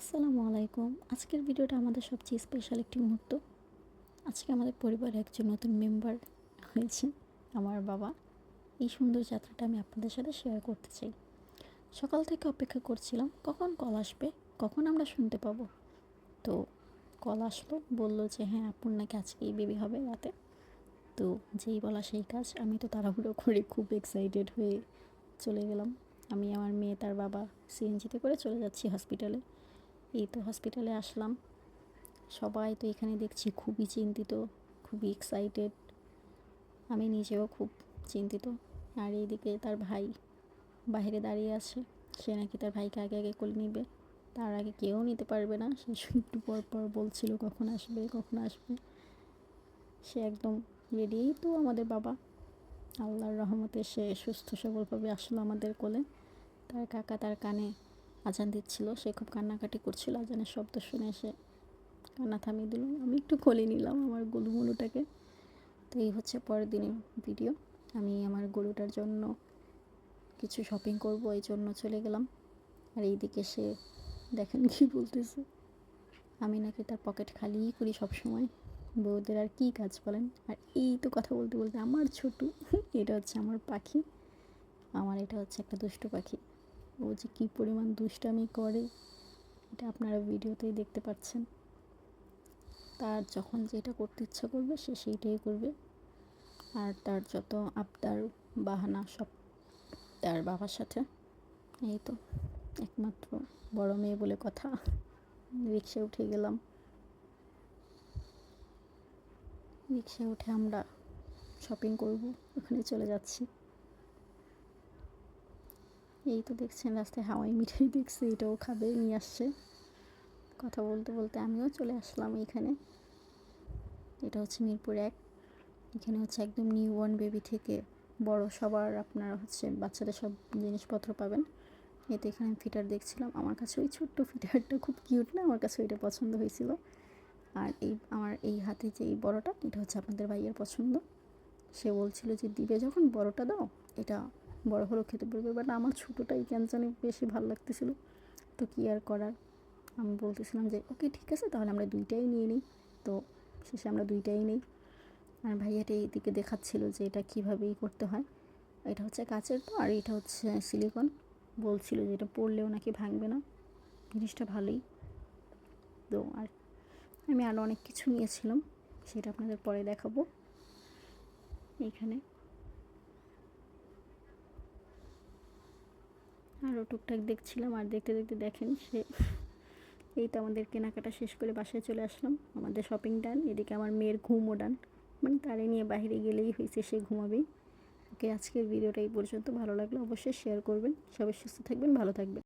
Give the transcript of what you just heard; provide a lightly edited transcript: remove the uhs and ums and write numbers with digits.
আসসালামু আলাইকুম। আজকের ভিডিওটা আমাদের সবচেয়ে স্পেশাল একটি মুহূর্ত। আজকে আমাদের পরিবারে একজন নতুন মেম্বার হয়েছে, আমার বাবা। এই সুন্দর যাত্রাটা আমি আপনাদের সাথে শেয়ার করতে চাই। সকাল থেকে অপেক্ষা করছিলাম কখন কল আসবে, কখন আমরা শুনতে পাবো। তো কল আসলো, বলল যে হ্যাঁ আপুর নাকি আজকেই বেবি হবে রাতে। তো যেই বলা সেই কাজ, আমি তো তাড়াহুড়ো করে খুব এক্সাইটেড হয়ে চলে গেলাম। আমি, আমার মেয়ে, তার বাবা সিএনজিতে করে চলে যাচ্ছি হসপিটালে। এই তো হসপিটালে আসলাম। সবাই তো এখানে দেখছি খুবই চিন্তিত, খুবই এক্সাইটেড। আমি নিজেও খুব চিন্তিত। আর এইদিকে তার ভাই বাইরে দাঁড়িয়ে আছে। সে নাকি তার ভাইকে আগে আগে কোলে নিবে, তার আগে কেউ নিতে পারবে না। সে একটু পর পর বলছিল কখন আসবে কখন আসবে। সে একদম রেডি। তো আমাদের বাবা, আল্লাহর রহমতে সে সুস্থ সবলভাবে আসলো আমাদের কোলে। তার কাকা তার কানে আজান দিচ্ছিল, সে খুব কান্নাকাটি করছিল। আজানের শব্দ শুনে সে কান্না থামিয়ে দিল। আমি একটু কোলে নিলাম আমার গলুমলুটাকে। তো এই হচ্ছে পরের দিনের ভিডিও। আমি আমার গরুটার জন্য কিছু শপিং করব, এই জন্য চলে গেলাম। আর এইদিকে সে দেখেন কি বলতেছে, আমি নাকি তার পকেট খালিই করি সবসময়। বউদের আর কী কাজ বলেন। আর এই তো কথা বলতে বলতে আমার ছোটু, এটা হচ্ছে আমার পাখি। আমার এটা হচ্ছে একটা দুষ্টু পাখি। ও যে কী পরিমাণ দুষ্টামি করে এটা আপনারা ভিডিওতেই দেখতে পাচ্ছেন। তার যখন যেটা করতে ইচ্ছা করবে সে সেইটাই করবে। আর তার যত আবদার বাহানা সব তার বাবার সাথে। এই তো একমাত্র বড় মেয়ে বলে কথা। রিক্সায় উঠে গেলাম। রিক্সায় উঠে আমরা শপিং করব, ওখানে চলে যাচ্ছি। এই তো দেখছেন রাস্তায় হাওয়াই মিঠাই দেখছি, এটাও খাবে, নিয়ে আসছে। কথা বলতে বলতে আমিও চলে আসলাম এইখানে। এটা হচ্ছে মিরপুর 1। এখানে হচ্ছে একদম নিউ বর্ন বেবি থেকে বড় সবার আপনারা হচ্ছে বাচ্চাদের সব জিনিসপত্র পাবেন। এতে এখানে ফিটার দেখছিলাম, আমার কাছে ওই ছোট্ট ফিটারটা খুব কিউট না, আমার কাছে ওইটা পছন্দ হয়েছিল। আর আমার এই হাতে যে এই বড়টা, এটা হচ্ছে আপনাদের ভাইয়ের পছন্দ। সে বলছিল যে দিবে যখন বড়টা দাও, এটা বড় হলেও খেতে পারবে। বাট আমার ছোটোটাই কেন জানি বেশি ভালো লাগতেছিল। তো কী আর করার, আমি বলতেছিলাম যে ওকে ঠিক আছে তাহলে আমরা দুইটাই নিয়ে নিই। তো শেষে আমরা দুইটাই নিই। আর ভাইয়াটা এইদিকে দেখাচ্ছিল যে এটা কীভাবেই করতে হয়। এটা হচ্ছে কাচের, তো আর এটা হচ্ছে সিলিকন। বলছিল যে এটা পরলেও নাকি ভাঙবে না, জিনিসটা ভালোই। তো আর আমি আরও অনেক কিছু নিয়েছিলাম, সেটা আপনাদের পরে দেখাবো। এইখানে আরও টুকটাক দেখছিলাম। আর দেখতে দেখতে দেখেন সে, এই তো আমাদের কেনাকাটা শেষ করে বাসায় চলে আসলাম। আমাদের শপিং ডান, এদিকে আমার মেয়ের ঘুমও ডান। মানে তারে নিয়ে বাইরে গেলেই হয়েছে, সে ঘুমাবেই। ওকে, আজকের ভিডিওটা এই পর্যন্ত। ভালো লাগলে অবশ্যই শেয়ার করবেন। সবাই সুস্থ থাকবেন, ভালো থাকবেন।